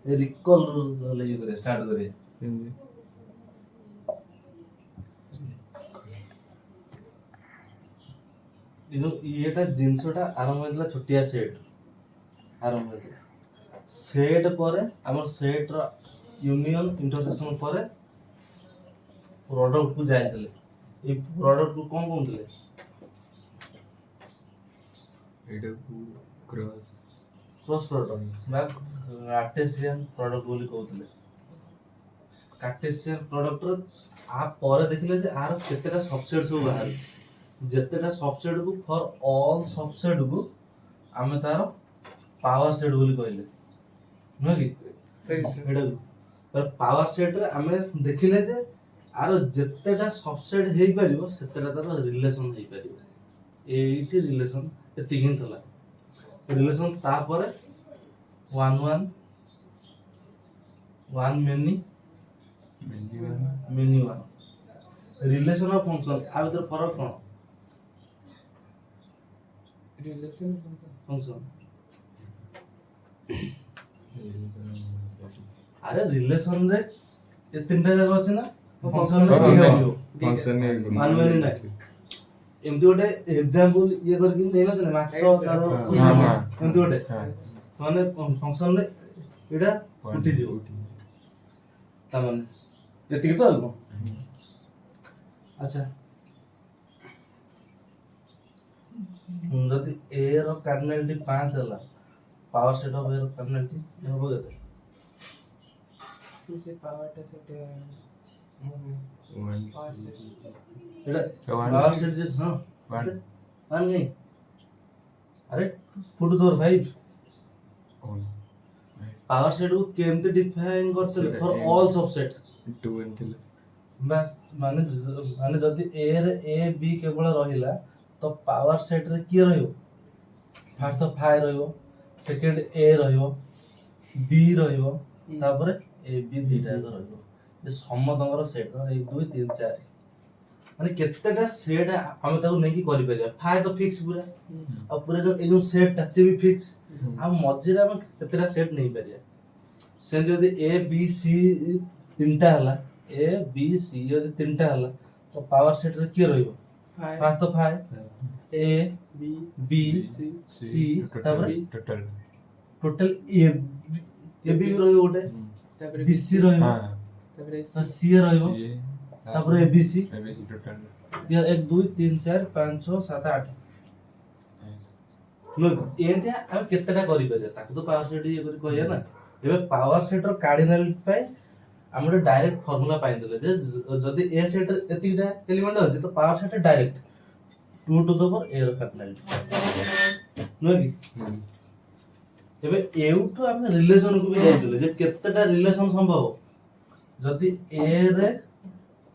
Recall ले करे start करे येटा जिनसटा आरंभ होइतला छोटिया सेट आरंभ होइतला सेट परे हमर सेट रो यूनियन इंटरसेक्शन परे प्रोडक्ट को जाइतले ए प्रोडक्ट को कोन कोनतले एटा को क्रॉस प्रोडक्ट बा कार्टेशियन प्रोडक्ट बोली कहतले कार्टेशियन प्रोडक्ट रो आ परे देखिले जे आर केतेटा सबसेट सब बाहर जेतेटा सबसेट को फॉर ऑल सबसेट को आमे तार पावर सेट बोली कहले न कि एटा पर पावर सेट रे आमे देखिले जे आर जेतेटा सबसेट हेई परिबो सेतेटा तार रिलेशन हेई परिबो एठी रिलेशन एति हिन थला रिलेशन ता परे 1 1 1 many many 1 relation of function आ भीतर फरक कोन रिलेशन फंक्शन अरे रिलेशन रे ये तीनटा जगह अछि ना फंक्शन रे फंक्शन ने मान मेनी ना एमती गोटे एग्जांपल ये करके नै न माछ तारो एमती गोटे माने फंक्शन रे एटा उठी जिवो ता माने एति तो को अच्छा जदि ए रो कार्डिनलिटी 5 होला पावर सेट ऑफ ए रो कार्डिनलिटी होबो केते से पावर टा सेट एटा पावर सेट जे हां वन नहीं अरे 2 to the power 5 power set को केमते डिफाइन करते फॉर ऑल सबसेट 2 एंथिले बस माने जदि ए रे ए बी केवल रहिला तो पावर सेट रे की रहियो फर्स्ट तो 5 रहियो सेकंड ए रहियो बी रहियो तापर ए बी दीटा रहियो ये समतंगर सेट 1 2 3 4 माने केतेटा सेट हम ताको नै की करि परिया 5 तो फिक्स पूरा आ पूरा जो ए जो सेट ता से भी फिक्स आ मझिरा हम केतेटा सेट नै परिया से जदि ए बी सी तीनटा हला ए बी सी यदि तीनटा हला तो पावर सेट रे की रहियो फर्स्ट तो 5 ए बी सी तापर टोटल ए बी रहियो गोटे बी सी रहियो तापर सी रहियो तापर ए बी सी टोटल या 1 2 3 4 5 6 7 8 नो एंतिया हम केतेटा करि परिया ताको तो पावर सेट ये करि कहया ना एबे पावर सेट रो कार्डिनल पाई हमरे डायरेक्ट फार्मूला पाइ देले जे जदी ए सेट एतिटा एलिमेंट अछि तो power set direct 2 to the power a रो कार्डिनल नो कि एबे एउटो हम रिलेशन को भी जाय देले जे केतेटा रिलेशन संभव जदी ए रे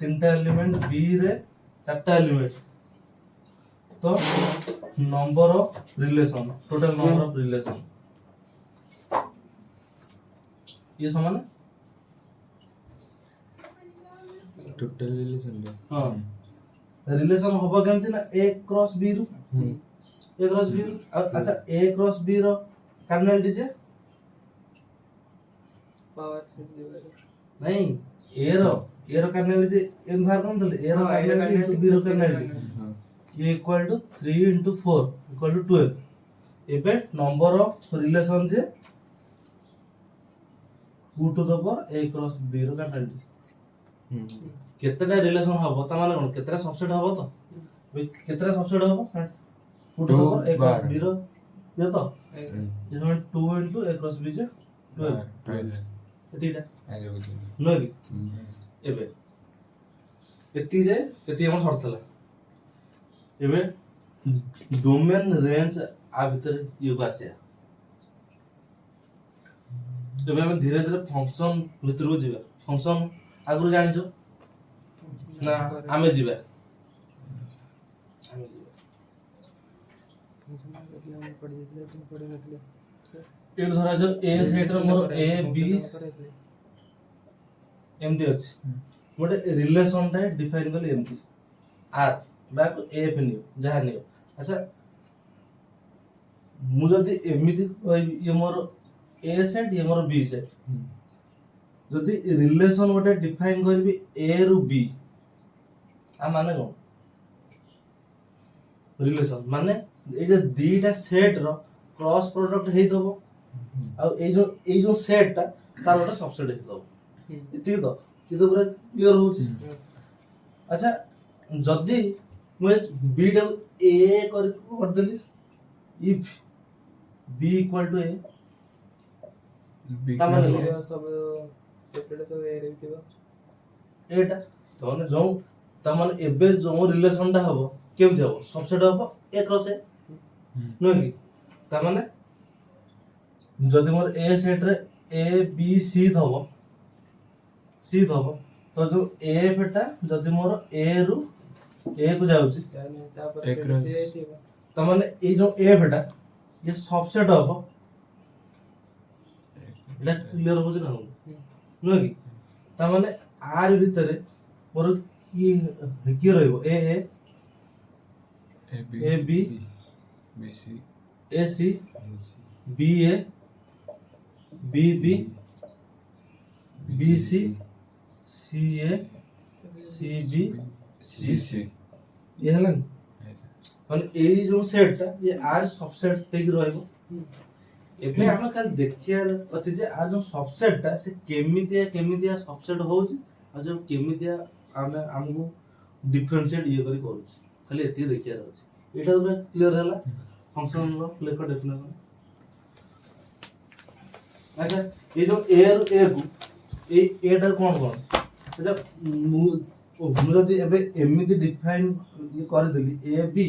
तीनटा एलिमेंट बी रे चारटा एलिमेंट तो number of relation total number of relation ये समान है टोटल रिलेशन हां रिलेशन होबो केमति ना a क्रॉस b रो a क्रॉस b रो अच्छा a क्रॉस b रो कार्डिनलिटी जे पावर सेट नहीं a रो कार्डिनलिटी एम बाहर कोन दले a रो कार्डिनलिटी इनटू b रो कार्डिनलिटी ये equal to 3 into 4 equal to 12 एबे नंबर ऑफ रिलेशन जे 2 to the power a cross b रो कार्डिनलिटी केतेटा रिलेशन हबो त माने कोन केतेटा सबसेट हबो तो केतेटा सबसेट हबो 2 to the power a cross b रो ये तो ये 2 into a क्रॉस b जे 12 एतिटा नो कि एबे एति जे एति हमर सरथला एबे डोमेन रेंज आ भीतर यो आसे एबे हम धीरे धीरे फंक्शन भीतर को जिबा फंक्शन आगु जानि छो ना आमे जिबा एट धरा जो ए सेट रो मोर ए बी एमडी अछि मोटे रिलेशन टा डिफाइन करले एमडी आर बैक एफ नियो जहा नियो अच्छा मु जदी एमिति ये मोर ए सेट ये मोर बी सेट जदि रिलेशन गोटे डिफाइन करबी ए रु बी आ माने कोन रिलेशन माने ए जे दीटा सेट रो क्रॉस प्रोडक्ट हेइ दबो आ ए जो सेट ता तार गोटे सबसेट हेइ दबो इति तो ये तो पूरा क्लियर होउची अच्छा जदि मु बी टा ए कर देली if B equal to A B ତା ମାନେ ये सब सेपरेट सब ए रे थिबो एटा तने जो तमन एबे जो रिलेशन टा हबो केमति हबो सबसेट हबो ए क्रॉस ए नो कि ता माने जदि मोर ए सेट रे ए बी सी थबो तो जो ए बेटा जदि मोर ए रु ए को जाउची ताने तापर एक रस। से थिबो ता माने ए जो ए बेटा ये सबसेट हबो एटा क्लियर हो ना नो कि ता माने आर भीतर मोर की रहइबो A A B B C A C B A B B B C C A C B C C ये हलन माने ए जो सेट ता ये आर सबसेट हेक रहइबो एबे हम खाली देखियार अछि जे आर जो सबसेट ता से केमितिया सबसेट होउची आ जो केमितिया आमे हमको डिफरेंशिएट ये करी करूची खाली एति देखियार अछि एटा पूरा क्लियर हला फंक्शन रो लेकर डेफिनेशन अच्छा ये जो ए और ए को ए टा कोन अच्छा मु जदि एबे एमिति डिफाइन ये कर देली ए बी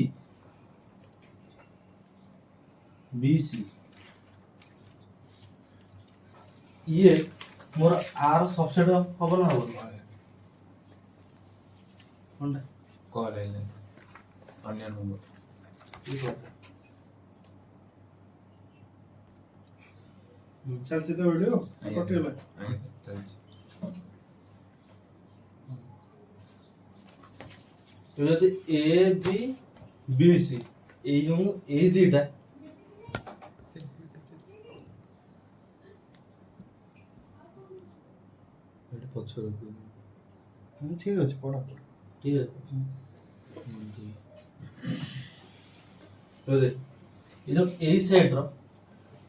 बी सी ये मोर आर सबसेट हबो ना हबो कोनटा कॉल आइले अन्य नंबर ये कोनटा चलছে তো ভিডিও কটিলা तो जदि ए बी बी सी ए दीटा এটা পছর ঠিক আছে পড়া ठीक है तो देख ये जो ए सेट रो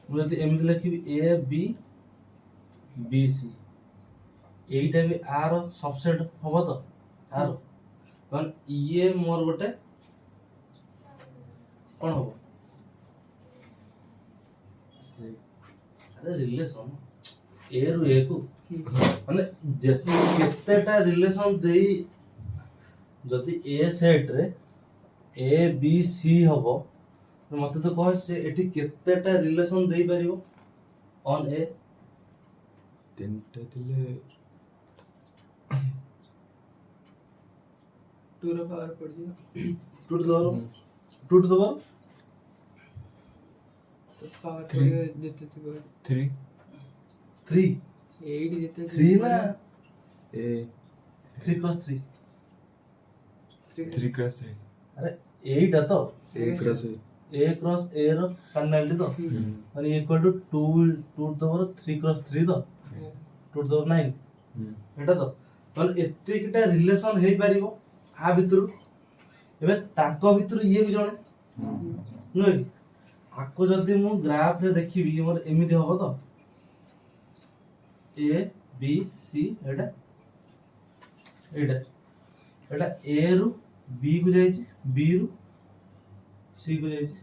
मुझे तो एमती लिखी ए बी बी सी एटा भी आर सबसेट हबो तो आर मान ये मोर गोटे कोन हबो अरे रिलेशन ए रु ए को माने केतेटा रिलेशन देई जदि ए सेट रे ए बी सी हबो मते तो कह से एठी केतेटा रिलेशन देई परिबो ऑन ए তিনটা দিলে टू रो पावर पड़ जियो टू टू द पावर तो पावर Three. जितते थिबो 3 3 8 जितते 3 ना ए 3 क्रॉस 3 3 क्रॉस 3 अरे 8 है तो A cross A cross A रो फाइनली तो और equal to 2 to the power 3 cross 3 तो 2 द पावर 9 एटा तो मतलब एतिकटा रिलेशन हेई परिबो आ भितरु एबे ताको भितरु ये भी जणे नै आको जदी मु ग्राफ रे देखिबी कि मोर एमिति हबो तो ए बी सी एटा ए रु बी को जाइछि बी रु सी को जाइछि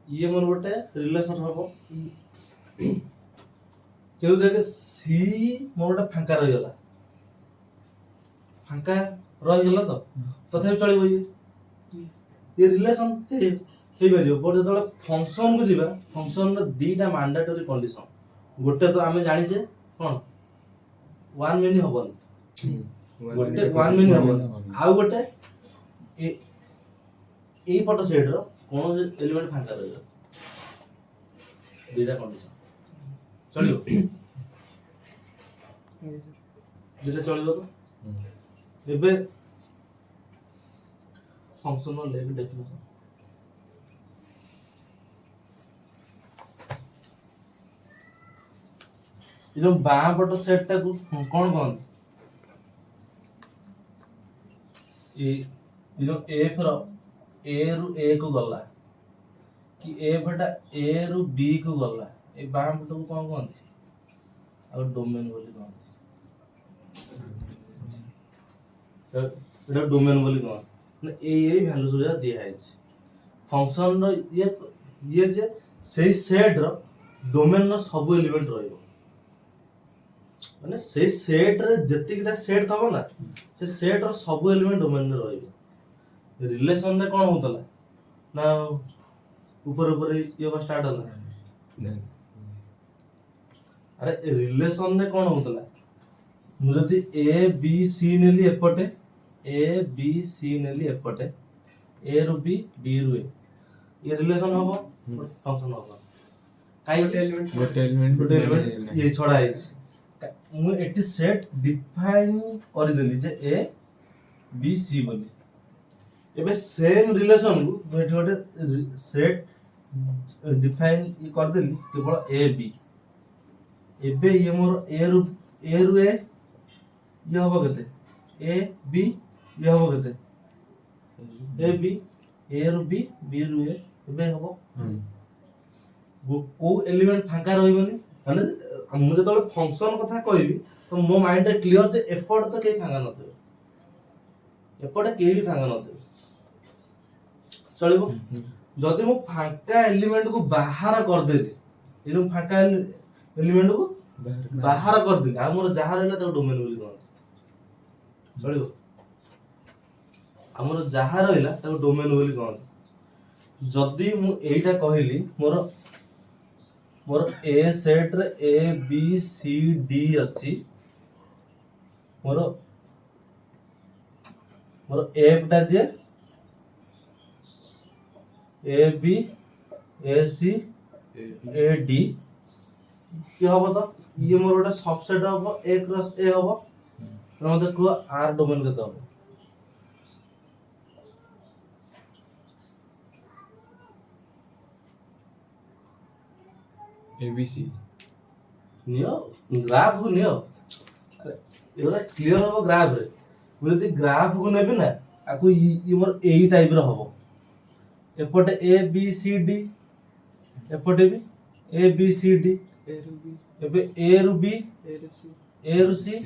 ये मोर गोटे रिलेशन हबो केउ देखे सी मोर गोटे फांका रहि गला तो तथापि चलिबो ये रिलेशन हे परियो बट जतले फंक्शन को जिबा फंक्शन रे दीटा मैंडेटरी कंडीशन गोटे तो आमे जानि जे कोन 1 मिनी हबन गोटे 1 मिनी हबन आ गोटे ए पट सेट रो कोन एलिमेंट फांका रहियो दीटा कंडीशन चलियो दीटा चलियो तो एबे फंक्शनल लेग डेफिनेशन ये जो बाँ पट सेट टाकू कौन कहते ये जो एफ रो ए रु ए को गला कि एफ टा ए रु बी को गला ए बाँ पट को कौन कहते और डोमेन बोली कहते এটা ডোমেন বলি কম মানে এই ভ্যালু সুবিধা দিয়া হয়েছে ফংশন র ইয়ে যে সেই সেট র ডোমেন র সব এলিমেন্ট রহিব মানে সেই সেট রে যেতিকটা সেট থব না সে সেট র সব এলিমেন্ট ডোমেন রে রহিব রিলেশন রে কোন होतला না ऊपर ऊपर ये बस स्टार्ट होला अरे रिलेशन रे कोन होतला मु जदी ए बी सी नेली एपटे ए बी सी नेली एपटे ए रु बी रु ए ये रिलेशन हबो फंक्शन हबो काई गोटे एलिमेंट गोटे एलिमेंट गोटे एलिमेंट ये छडा है मु एटी सेट डिफाइन कर देली जे ए बी सी बोली एबे सेम रिलेशन को मु एटी गोटे सेट डिफाइन कर देली केवल ए बी एबे ये मोर ए रु ए ये हबो केते ए बी ये हबो केते ए बी रु बी रु ए एबे हबो वो को एलिमेंट फांका रहिबनी माने मु जतले फंक्शन कथा कहबी तो मो माइंड रे क्लियर जे एफर्ट तो के फांका नथे एफर्ट के भी फांका नथे चलिबो जदि मु फांका एलिमेंट को बाहर कर देली ए जो फांका एलिमेंट को बाहर कर देली आ मोर जहार हैला तो डोमेन बोली कहत चलिबो हमर जहा रहला ताको डोमेन बोली कहत जदि मु एटा कहली मोर मोर ए सेट रे ए बी सी डी अछि मोर मोर एफ टा जे ए B A C A D की हबो तो ये मोर गोटे सबसेट हबो ए क्रॉस ए हबो तो मते को आर डोमेन केते हबो एबीसी नियो ग्राफ को नियो अरे एरा क्लियर हबो ग्राफ रे मु यदि ग्राफ को नेबे ना आकु ये मोर एई टाइप रो हबो एपटे ए बी सी डी एपटे भी ए बी सी डी ए रु बी एबे ए रु बी ए रु सी ए रु सी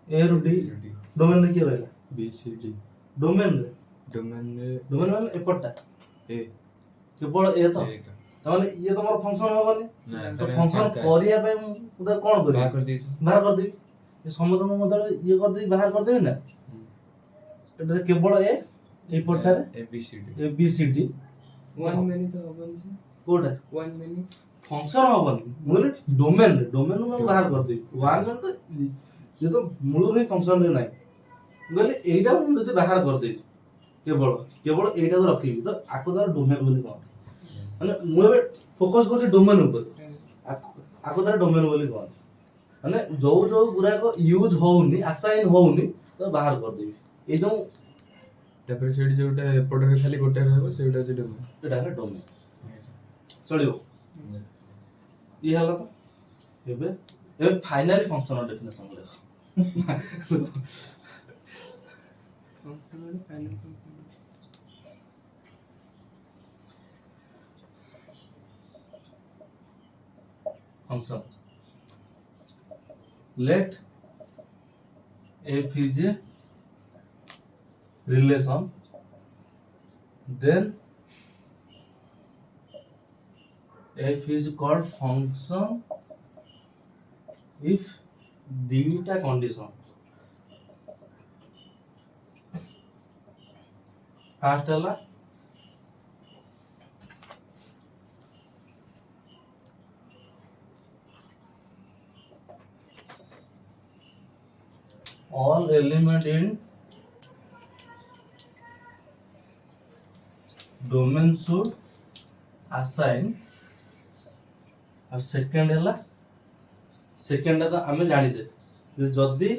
ए रु डी डोमेन रे की रहला बीसीडी डोमेन डोमेन में एपटा ए केवल ए तो ताने ये तो मोर फंक्शन हबनी तो फंक्शन करिया पे उदा कोन करी बाहर कर देबी ये समतन मदल ये कर देबी बाहर कर देबी ना एटा केवल ए पट्टा रे A B C D one many तो हबनी से कोडा वन मेनी फंक्शन हबनी मोले डोमेन में बाहर कर देबी वन में तो ये तो मूल नहीं फंक्शन रे नाही गले एटा मु जदी बाहर कर देबी केवल एटा को रखिबी तो आको दर डोमेन बोली कोन माने मु एबे फोकस करछि डोमेन ऊपर आको दर डोमेन बोली कोन माने जो गुरा को यूज होउनी असाइन होउनी तो बाहर कर देबी ए जो तापर सेडी जोटा एपटर खाली गोटे रहबो सेटा जे डोमेन एटा है डोमेन चलिबो ये हला तो एबे फाइनली फंक्शनल डेफिनेशन करे function final function function let f is a relation then f is called function if dita condition first hela all element in domain should assign और सेकंड हैला second तो आमे जानि जे जे जदी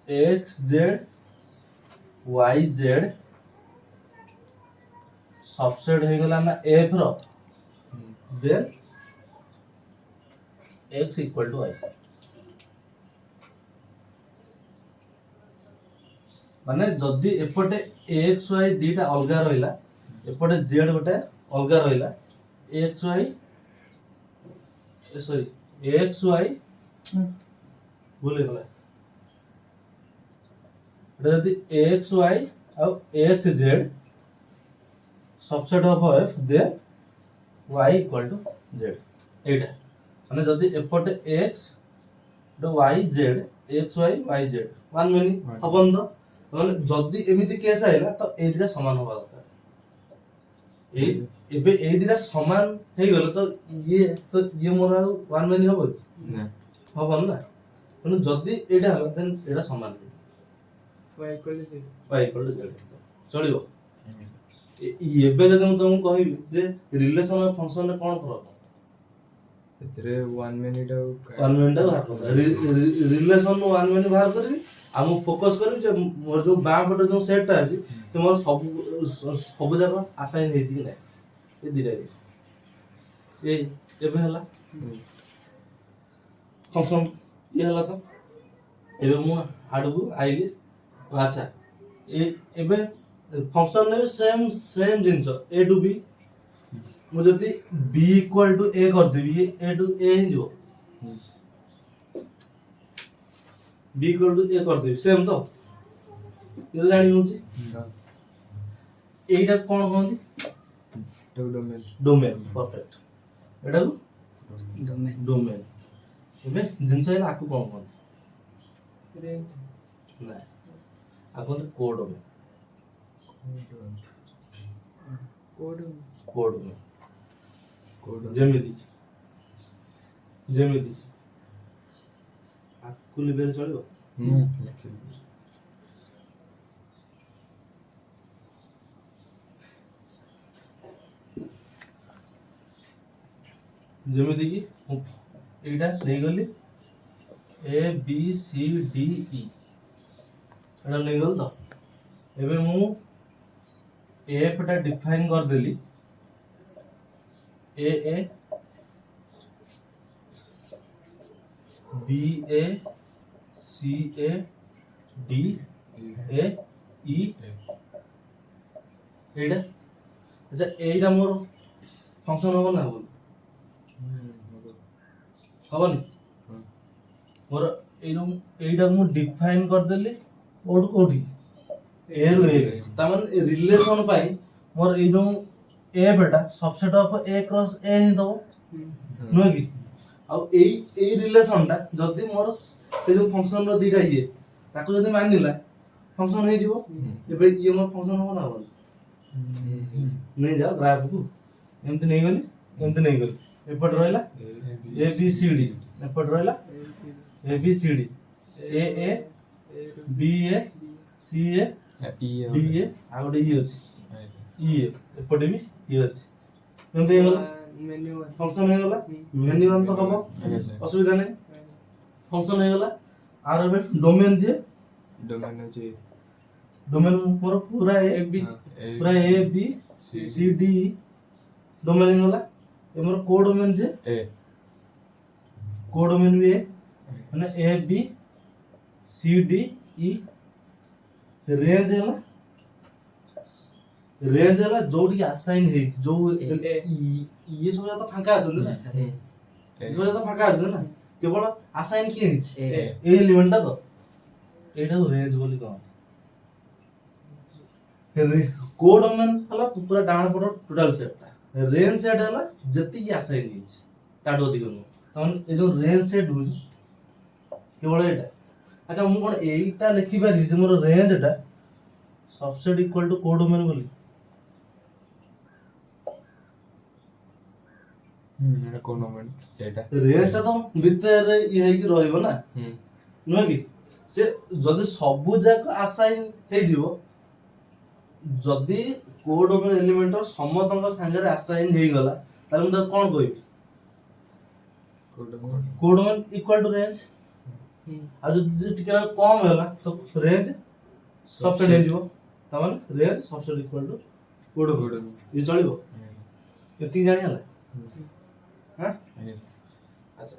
x z y z subset हे गला ना f रो then x equal to y माने जदि एपटे x y दीटा अलगा रहिला एपटे z गोटे अलगा रहिला x y sorry x y भूल गला जदि x y और x z subset of f दे y इक्वल टू z एटा माने जदि एपटे x y z x y y z one many हबन तो माने जदि एमिति केस आइला तो ए दिटा समान होबा दरकार एबे ए दिटा समान हे गेल तो ये मोर वन मिनी हबो ना हबन ना माने जदि एटा हला देन एटा समान y equal to z y equal to z चलिबो एबे जदि हम तुमको कहिबी जे रिलेशन ऑफ फंक्शन रे कोन फरक एतरे 1 मिनिट वन मिनिट बाहर कर रिलेशन नु वन मिनिट बाहर करबी आ मु फोकस करबी जे मोर जो बा पटे जो सेटटा अछि से मोर सब जगह असाइन हे छि कि नै ए दिरे ए एबे हला फंक्शन ये हला तो एबे मु आडू आइली अच्छा एबे फंक्शन ने सेम जिंस ए टू बी मु जति b इक्वल टू a कर देबी a टू a ही जो b इक्वल टू a कर देबी सेम तो ये जानि होची एटा कोन कहंदी डोमेन डोमेन परफेक्ट एटा डोमेन एबे जिंस है आकु कोन कहंदी range ना आकु कोड code कोड में कोड जेमिति जेमिति आकु लिबे चलिबो जेमिति कि एटा नै गली ए बी सी डी ई एटा नै गल तो एबे मु एफ टा डिफाइन कर देली ए B A C A D ए ई एटा अच्छा एटा मोर फंक्शन हो ना बोल हबनी मोर एटा मु डिफाइन कर देली ओड कोठी ए रु ए ता माने रिलेशन पाई मोर ए जो ए beta subset of A cross A ही दो नो कि आ ए रिलेशन टा जदी मोर से जो फंक्शन रो दीटा ये ताको जदी मानिला फंक्शन हे जीवो एबे ये मोर फंक्शन हो ना बोल नहीं जा ग्राफ को एमती नहीं गली एमती नहीं गली एपट रहला ए बी सी डी एपट रहला A B C D A B A C A D A आ गोटे ई अछि ई एपटे भी ई अछि एमती हे गला menu one फंक्शन हे गला मेन्यू वन तो हबो असुविधा नहीं फंक्शन हे गला आर एबे डोमेन जे डोमेन होची डोमेन मोर पूरा A B C D domain हे गला ए मोर को डोमेन जे ए को डोमेन भी है माने A B C D E range है ना रेंज है ना जोडी असाइन है जो ये सब तो फांका है ना ये सब तो फांका है ना केवल असाइन की है ए एलिमेंट तो एटा रेंज बोली कौन को डोमेन हला पूरा डाण पड़ टोटल सेट रेंज सेट हला जति की असाइन है ताडो दिगनो तन ए जो रेंज सेट हो केवल एटा अच्छा मु कोन एटा लिखि पारि जे मोर range Etah subset equal to को डोमेन बोली एटा को डोमेन एटा रेंज ता तो भीतर ये है कि रहइबो ना नुह कि से जदी सब जाक असाइन हे जीवो जदी को डोमेन एलिमेंट समतंग संगे असाइन हे गला ताले म कोन कहबी को डोमेन इक्वल टू रेंज आ जदी टिके कम होला तो रेंज सबसेट हे जीवो त माने रेंज सबसेट इक्वल टू को डोमेन ये चलिबो एति जानि हला हां ଆଚ୍ଛା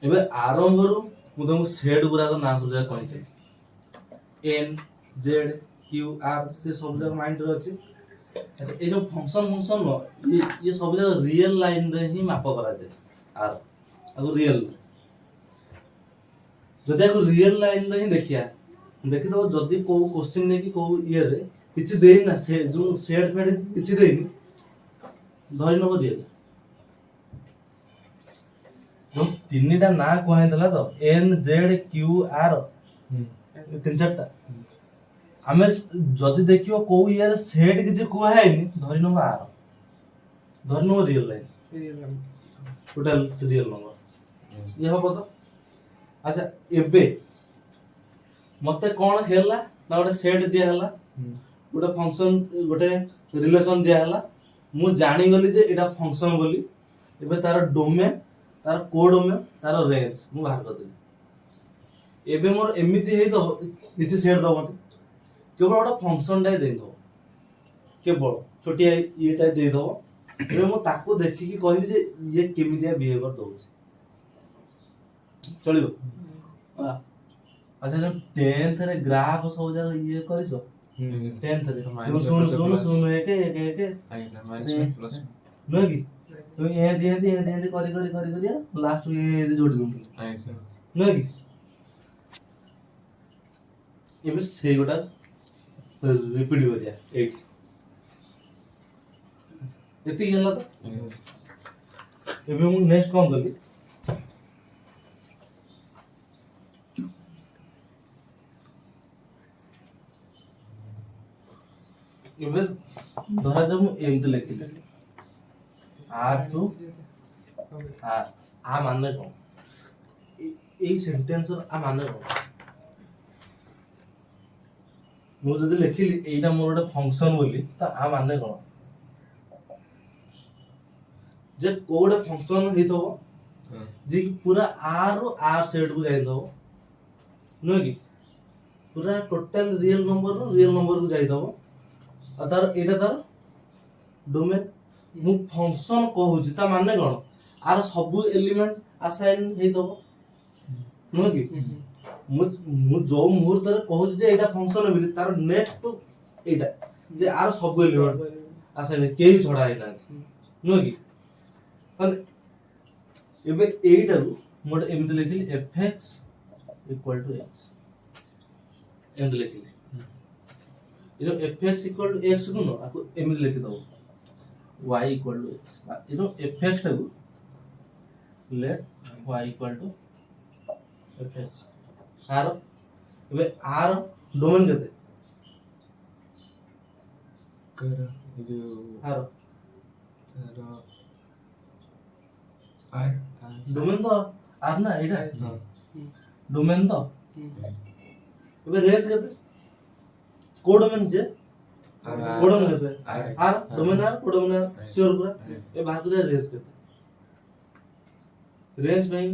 ଏବେ ଆରମ୍ଭରୁ ମୁଁ ତମକୁ ସେଟ୍ ଗୁଡାକ ନାଁ ସବୁ ଯାକ କହିଥିଲି ଏନ୍ ଜେଡ୍ କ୍ୟୁ ଆର୍ ସେ ସବୁ ଯାକ ମାଇଣ୍ଡରେ ଅଛି। ଆଚ୍ଛା ଏଇ ଯୋଉ ଫଙ୍କସନ ଇଏ ସବୁ ଯାକ ରିଏଲ ଲାଇନରେ ହିଁ ମାପ କରାଯାଏ। ଆର ଆକୁ ରିଏଲ ଯଦି ଆକୁ ରିଏଲ ଲାଇନରେ ହିଁ ଦେଖିଦବ ଯଦି କୋଉ କୋଶ୍ଚିନ୍ ନେଇକି କୋଉ ଇଏରେ କିଛି ଦେଇନି ନା ସେ ଯୋଉ ସେଟ୍ ଫେଟ୍ କିଛି ଦେଇନି ଧରି ନବ ରିଏଲ। ଯୋଉ ତିନିଟା ନାଁ କୁହାଯାଇଥିଲା ତ ଏନ୍ ଜେଡ୍ କ୍ୟୁ ଆର୍ ତିନି ଚାରିଟା ଆମେ ଯଦି ଦେଖିବ କୋଉ ଇଏରେ ସେଟ୍ କିଛି କୁହାହେଇନି ଧରି ନବ ଆର ଧରି ନବ real line total real number ଇଏ ହବ ତ। ଆଚ୍ଛା ଏବେ ମତେ କଣ ହେଲା ନା ଗୋଟେ ସେଟ୍ ଦିଆ ହେଲା ଗୋଟେ ଫଙ୍କସନ ଗୋଟେ ରିଲେସନ ଦିଆ ହେଲା ମୁଁ ଜାଣିଗଲି ଯେ ଏଇଟା ଫଙ୍କସନ ବୋଲି। ଏବେ ତାର ଡୋମେନ୍ ତାର କୋଡୋମେନ୍ ତାର ରେଞ୍ଜ ମୁଁ ବାହାର କରିଦେଲି। ଏବେ ମୋର ଏମିତି ହେଇଥିବ କିଛି ସେଟ୍ ଦବନି କେବଳ ଗୋଟେ ଫଙ୍କସନଟାই ଦେଇଦବ କେବଳ ଛୋଟିଆ ଇଏଟା ଦେଇଦବ। ଏବେ ମୁଁ ତାକୁ ଦେଖିକି କହିବି ଯେ ଇଏ କେମିତିଆ ବିହେଭିୟର ଦଉଛି ଚଳିବ। ଆଚ୍ଛା ଯୋଉ 10th ରେ ଗ୍ରାଫ ସବୁ ଯାକ ଇଏ କରିଛ 10th ରେ ଯୋଉ 0 ନୁହେଁ କି তুমি ଏମିତି କରି ଲାଷ୍ଟ ଏମିତି ଯୋଡ଼ି ଦଉଥିଲି ନୁହେଁ କି। ଏବେ ସେଇଗୋଟା ରିପିଟ୍ କରିବା ଏଇଠି ଏତିକି ହେଲା ତ। ଏବେ ମୁଁ ନେକ୍ସଟ କଣ କଲି ଏବେ ଧରାଯାଉ ମୁଁ ଏମିତି ଲେଖିଲି ଆର୍ ଟୁ ଆର୍ ଆ ମାନେ କଣ ଏଇ ସେଣ୍ଟେନ୍ସର ଆ ମାନେ କଣ ମୁଁ ଯଦି ଲେଖିଲି ଏଇଟା ମୋର ଗୋଟେ ଫଙ୍କସନ ବୋଲି ତ ଆ ମାନେ କଣ ଯେ କୋଉ ଗୋଟେ ଫଙ୍କସନ ହେଇଥିବ ଯେ କି ପୁରା ଆର୍ ରୁ ଆର୍ ସେଟ୍ କୁ ଯାଇଥିବ ନୁହେଁ କି ପୁରା ଟୋଟାଲ ରିଏଲ ନମ୍ବରରୁ ରିଏଲ ନମ୍ବରକୁ ଯାଇଥିବ ଆଉ ତାର ଏଇଟା ତାର ଡୋମେନ୍। ମୁଁ ଫଙ୍କସନ କହୁଛି ତା ମାନେ କଣ ଆର ସବୁ ଏଲିମେଣ୍ଟ ଆସାଇନ୍ ହେଇଥିବ ନୁହେଁ କି। ମୁଁ ଯୋଉ ମୁହୂର୍ତ୍ତରେ କହୁଛି ଯେ ଏଇଟା ଫଙ୍କସନ ବୋଲି ତାର ନେକ୍ସଟ ଏଇଟା ଯେ ଆର ସବୁ ଏଲିମେଣ୍ଟ ଆସାଇନ୍ କେହି ବି ଛଡା ହେଇନାହାନ୍ତି ନୁହେଁ କି। ତାହେଲେ ଏବେ ଏଇଟାକୁ ମୁଁ ଗୋଟେ ଏମିତି ଲେଖିଲି fx equal to x ଏମିତି ଲେଖିଲି ଏ ଯୋଉ fx equal to x କୁ ଆକୁ ଏମିତି ଲେଖିଦବ y equal to x ଏ ଯୋଉ fx ଟାକୁ let y equal to fx ଆର ଏବେ ଆର ଡୋମେନ୍ କେତେ ଆର ଡୋମେନ୍ ତ ଆର ନା ଏଇଟା ଡୋମେନ୍ ତ ଏବେ ରେଞ୍ଜ କେତେ କୋ ଡୋମେନ୍ ଯେ କୋ ଡୋମେନ୍ କେତେ ଆର ଡୋମେନ୍ ଆର କୋ ଡୋମେନ୍ ଆର ସିଓର ପୁରା ଏ ବାହାର କରିବା ରେଞ୍ଜ କେତେ ରେଞ୍ଜ ପାଇଁ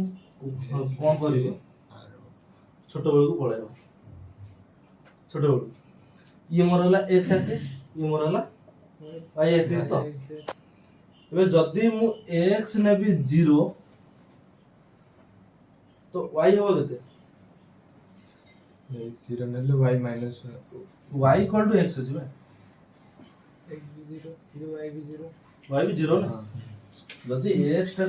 କଣ କରିବ ଛୋଟ ବେଳକୁ ପଳେଇବ ଛୋଟ ବେଳକୁ ଇଏ ମୋର ହେଲା x axis ଇଏ ମୋର ହେଲା y axis ତ ଏବେ ଯଦି ମୁଁ x ନେବି 0 तो y হবো কেতে x0 ନେଲେ y minus y equal to x ଅଛି ବା x भी 0 जो y भी 0 y ବି 0 ନା ଯଦି x ଟା